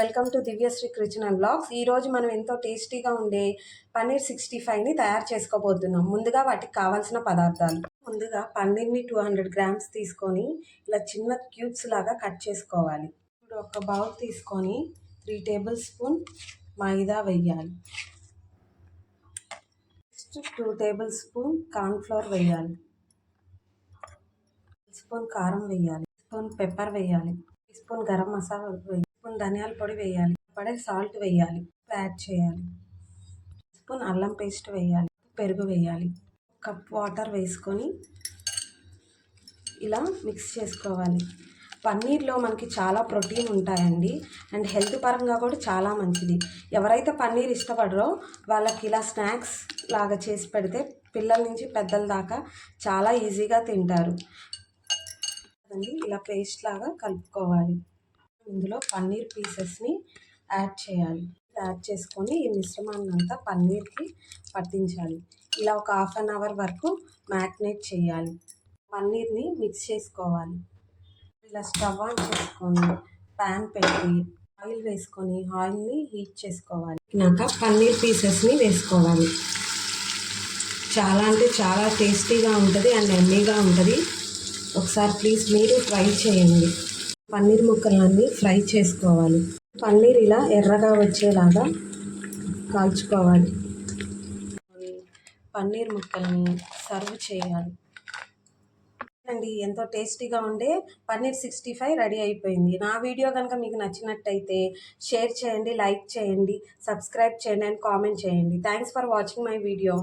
Welcome to Divyashri kitchen and blogs. ఈరోజు మనం ఎంతో టేస్టీగా ఉండే పన్నీర్ 65ని తయారు చేసుకోబోతున్నాం. ముందుగా వాటికి కావాల్సిన పదార్థాలు. ముందుగా పన్నీర్ని 200 గ్రామ్స్ తీసుకొని ఇలా చిన్న క్యూబ్స్ లాగా కట్ చేసుకోవాలి. ఇప్పుడు ఒక బౌల్ తీసుకొని 3 టేబుల్ స్పూన్ మైదా వేయాలి. నెక్స్ట్ 2 టేబుల్ స్పూన్ కార్న్ఫ్లోర్ వేయాలి. స్పూన్ కారం వేయాలి. స్పూన్ పెప్పర్ వేయాలి. స్పూన్ గరం మసాలా వేయాలి. స్పూన్ ధనియాల పొడి వేయాలి. పడే సాల్ట్ వేయాలి. యాడ్ చేయాలి. స్పూన్ అల్లం పేస్ట్ వేయాలి. పెరుగు వేయాలి. కప్ వాటర్ వేసుకొని ఇలా మిక్స్ చేసుకోవాలి. పన్నీర్లో మనకి చాలా ప్రోటీన్ ఉంటాయండి అండ్ హెల్త్ పరంగా కూడా చాలా మంచిది. ఎవరైతే పన్నీర్ ఇష్టపడరో వాళ్ళకి ఇలా స్నాక్స్ లాగా చేసి పెడితే పిల్లల నుంచి పెద్దల దాకా చాలా ఈజీగా తింటారు. ఇలా పేస్ట్ లాగా కలుపుకోవాలి. ఇందులో పన్నీర్ పీసెస్ని యాడ్ చేయాలి. యాడ్ చేసుకొని ఈ మిశ్రమాన్ని అంతా పన్నీర్కి పట్టించాలి. ఇలా ఒక హాఫ్ అన్ అవర్ వరకు మ్యారినేట్ చేయాలి. పన్నీర్ని మిక్స్ చేసుకోవాలి. ఇలా స్టవ్ ఆన్ చేసుకొని ప్యాన్ పెట్టి ఆయిల్ వేసుకొని ఆయిల్ని హీట్ చేసుకోవాలి. ఇంకా పన్నీర్ పీసెస్ని వేసుకోవాలి. చాలా అంటే చాలా టేస్టీగా ఉంటుంది అండ్ ఎమ్మీగా ఉంటుంది. ఒకసారి ప్లీజ్ మీరు ట్రై చేయండి. పన్నీర్ ముక్కలన్నీ ఫ్రై చేసుకోవాలి. పన్నీర్ ఇలా ఎర్రగా వచ్చేలాగా కాల్చుకోవాలి. పన్నీర్ ముక్కల్ని సర్వ్ చేయాలి. అండి ఎంతో టేస్టీగా ఉండే పన్నీర్ 65 రెడీ అయిపోయింది. నా వీడియో కనుక మీకు నచ్చినట్టయితే షేర్ చేయండి, లైక్ చేయండి, సబ్స్క్రైబ్ చేయండి అండ్ కామెంట్ చేయండి. Thanks for watching my video.